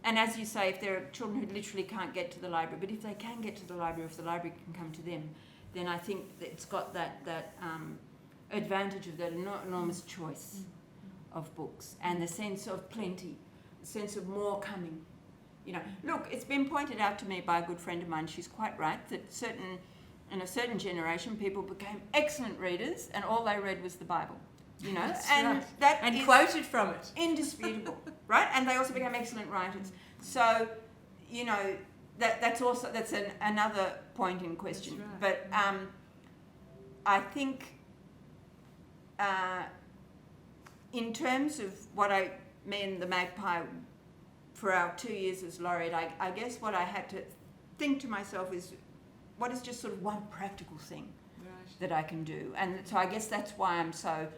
and as you say, if there are children who literally can't get to the library, but if they can get to the library, if the library can come to them, then I think that it's got that advantage of that enormous choice of books and the sense of plenty, the sense of more coming. You know, look, it's been pointed out to me by a good friend of mine, she's quite right, that in a certain generation, people became excellent readers and all they read was the Bible. You know, and quoted from it. Indisputable, right? And they also became excellent writers. So, you know, that's another point in question. Right. But I think in terms of what me and the Magpie, for our 2 years as Laureate, I guess what I had to think to myself is, what is just sort of one practical thing that I can do? And so I guess that's why I'm so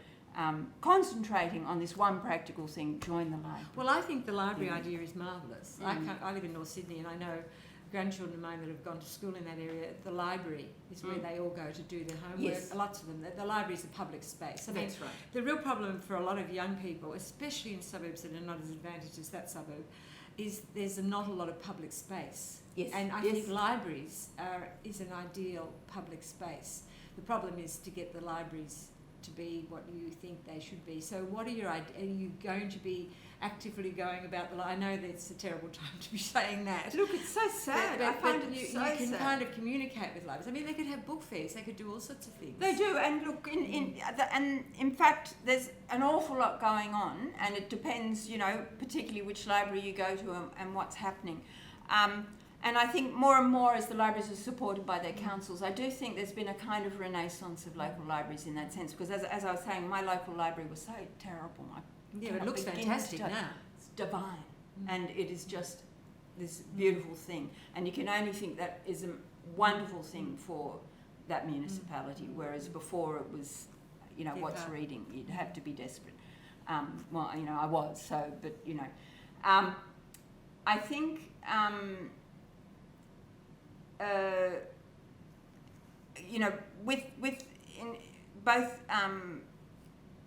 concentrating on this one practical thing, join the library. Well, I think the library idea is marvellous. I live in North Sydney and I know grandchildren of mine that have gone to school in that area. The library is where they all go to do their homework. Yes. Lots of them. The library is a public space. I mean, that's right. The real problem for a lot of young people, especially in suburbs that are not as advantaged as that suburb, is there's not a lot of public space. Yes. And I think libraries is an ideal public space. The problem is to get the libraries to be what you think they should be. So what are your ideas? Are you going to be actively going about the library? I know that it's a terrible time to be saying that. Look, it's so sad. I find it so sad. You can kind of communicate with libraries. I mean, they could have book fairs. They could do all sorts of things. They do. And look, in fact, there's an awful lot going on, and it depends, you know, particularly which library you go to and what's happening. And I think more and more as the libraries are supported by their councils, I do think there's been a kind of renaissance of local libraries in that sense, because as I was saying, my local library was so terrible. It looks fantastic now. It's divine. And it is just this beautiful thing. And you can only think that is a wonderful thing for that municipality, whereas before it was, you know, what's reading? You'd have to be desperate. Well, you know, I was, so, but, you know. I think... you know, with in both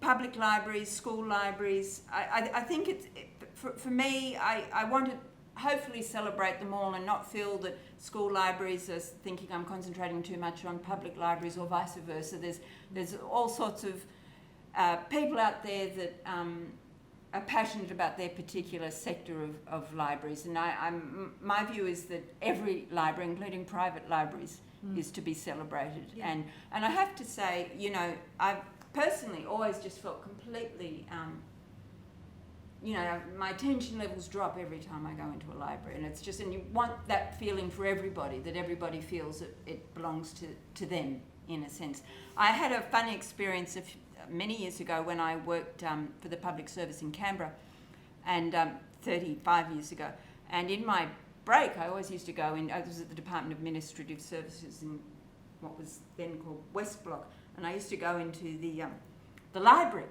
public libraries, school libraries, I think for me, I want to hopefully celebrate them all and not feel that school libraries are thinking I'm concentrating too much on public libraries or vice versa. There's all sorts of people out there that are passionate about their particular sector of libraries, and my view is that every library, including private libraries, is to be celebrated. Yeah. And I have to say, you know, I've personally always just felt completely, you know, my attention levels drop every time I go into a library, and it's just, and you want that feeling for everybody, that everybody feels that it belongs to them, in a sense. I had a funny experience many years ago when I worked for the public service in Canberra, and 35 years ago. And in my break, I always used to go in. I was at the Department of Administrative Services in what was then called West Block, and I used to go into the library,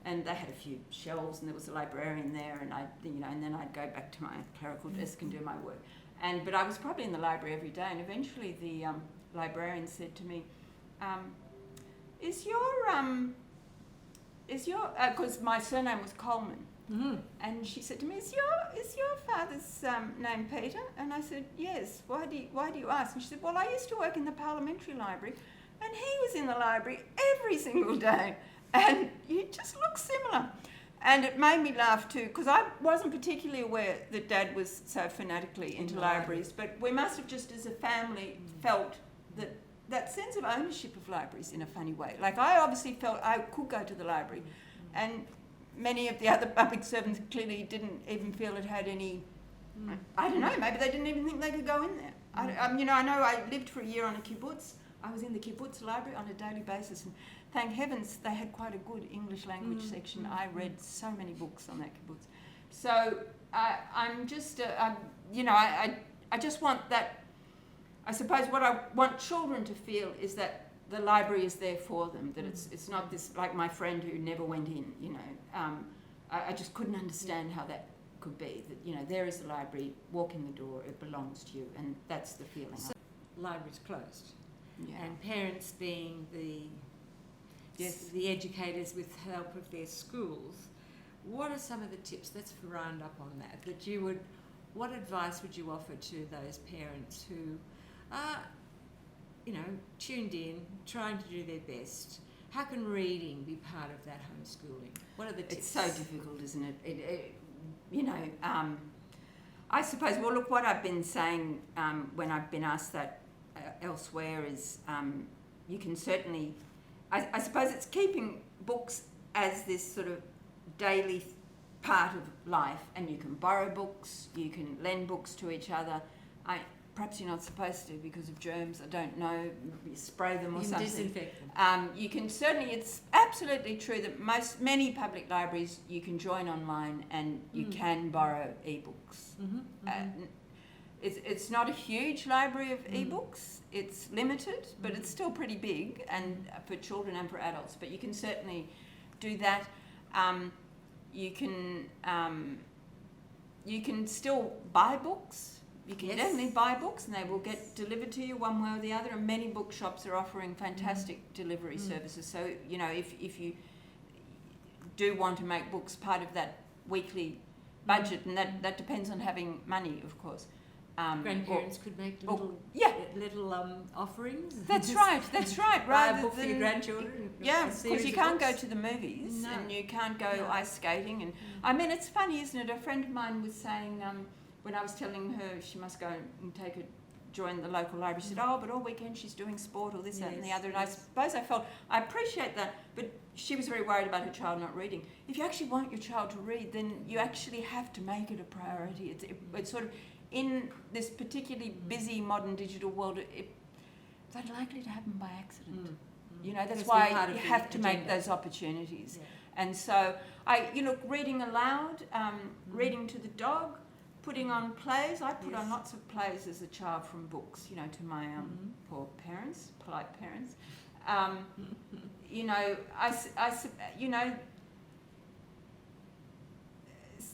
and they had a few shelves, and there was a librarian there, and and then I'd go back to my clerical desk and do my work. But I was probably in the library every day, and eventually the librarian said to me, "Is your because my surname was Coleman." Mm-hmm. And she said to me, "Is your father's name Peter?" And I said, "Yes. Why do you ask?" And she said, "Well, I used to work in the parliamentary library, and he was in the library every single day, and you just look similar." And it made me laugh too, because I wasn't particularly aware that Dad was so fanatically into libraries, but we must have just as a family felt that sense of ownership of libraries in a funny way. Like, I obviously felt I could go to the library, and many of the other public servants clearly didn't even feel it had any, I don't know, maybe they didn't even think they could go in there. I know I lived for a year on a kibbutz. I was in the kibbutz library on a daily basis, and thank heavens they had quite a good English language section. I read so many books on that kibbutz. So I'm just, I just want that. I suppose what I want children to feel is that the library is there for them, that it's not this, like my friend who never went in, I just couldn't understand how that could be, that, there is the library, walk in the door, it belongs to you, and that's the feeling. So, library's closed. Yeah. And parents being the educators with help of their schools, what are some of the tips? Let's round up on that. What advice would you offer to those parents who are, tuned in, trying to do their best? How can reading be part of that homeschooling? What are the tips? It's so difficult, isn't it? I suppose, well, look, what I've been saying when I've been asked that elsewhere is you can certainly, I suppose it's keeping books as this sort of daily part of life, and you can borrow books, you can lend books to each other. Perhaps you're not supposed to because of germs, I don't know, you spray them or you something. Disinfect them. You can certainly, it's absolutely true that many public libraries you can join online and you can borrow ebooks. It's not a huge library of ebooks, it's limited, but it's still pretty big, and for children and for adults, but you can certainly do that. You can still buy books. You can definitely buy books, and they will get delivered to you one way or the other, and many bookshops are offering fantastic delivery services. So, if you do want to make books part of that weekly budget, and that depends on having money, of course. Grandparents could make little offerings. That's right. Buy a book for your grandchildren. Because you can't go to the movies, and you can't go ice skating. And I mean, it's funny, isn't it? A friend of mine was saying, when I was telling her she must go and join the local library, she said, "Oh, but all weekend she's doing sport or this, that, and the other." And I suppose I appreciate that, but she was very worried about her child not reading. If you actually want your child to read, then you actually have to make it a priority. It's sort of, in this particularly busy modern digital world, it's unlikely to happen by accident. That's why you have to make those opportunities. Yeah. And so, reading aloud, reading to the dog, putting on plays. I put on lots of plays as a child from books, to my poor parents, polite parents.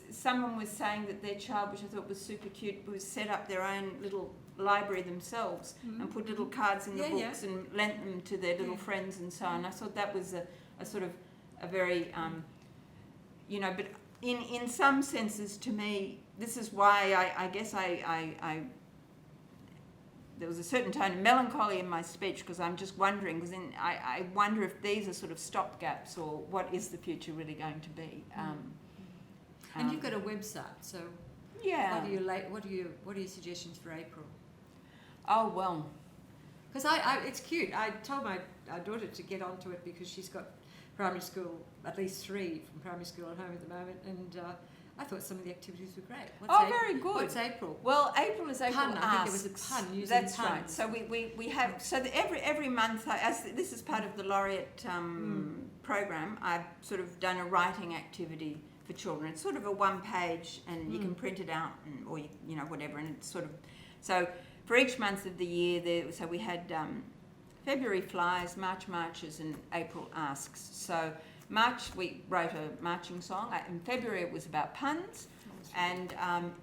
Someone was saying that their child, which I thought was super cute, was set up their own little library themselves and put little cards in the books and lent them to their little friends and so on. I thought that was a sort of a very, but in some senses, to me, this is why I guess there was a certain tone of melancholy in my speech, because I'm just wondering, because I wonder if these are sort of stopgaps, or what is the future really going to be. And you've got a website, so what are your suggestions for April? Oh, well, because it's cute. I told my daughter to get onto it because she's got primary school, at least 3 from primary school at home at the moment, and I thought some of the activities were great. Very good. What's April? Well, April is April Pun. Asks. I think there was a pun using That's puns. right. So we have every month, as this is part of the Laureate program, I've sort of done a writing activity for children. It's sort of a one page, and you can print it out, or whatever. And it's sort of so for each month of the year. So we had February Flies, March Marches, and April Asks. So March we wrote a marching song. In February it was about puns. And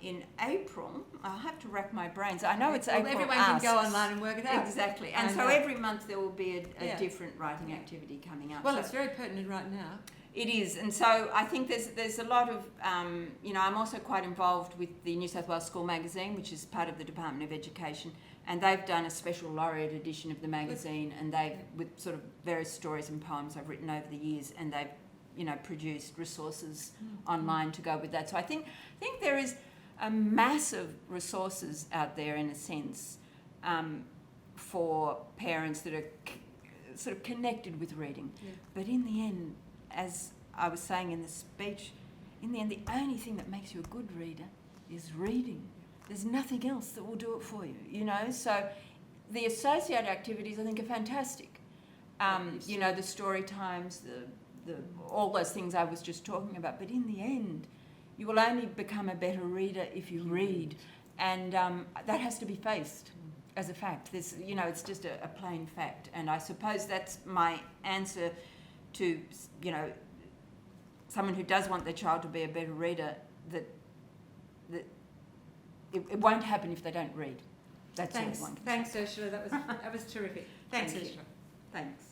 in April, I'll have to rack my brains. I know it's April Everyone Asks. can go online and work it out. Exactly. And so every month there will be a different writing activity coming up. Well, so it's very pertinent right now. it is. And so I think there's a lot of, I'm also quite involved with the New South Wales School Magazine, which is part of the Department of Education. And they've done a special Laureate edition of the magazine, and with sort of various stories and poems I've written over the years, and they've produced resources online to go with that. So I think there is a massive resources out there, in a sense, for parents that are sort of connected with reading. Yeah. But in the end, as I was saying in the speech, in the end, the only thing that makes you a good reader is reading. There's nothing else that will do it for you, So the associated activities, I think, are fantastic. The story times, the all those things I was just talking about. But in the end, you will only become a better reader if you read, and that has to be faced as a fact. It's just a plain fact. And I suppose that's my answer to, someone who does want their child to be a better reader, that it won't happen if they don't read. That's Thanks. all I want to say. Thanks, Ursula. That was terrific. Thanks, Thank you. Ursula. Thanks.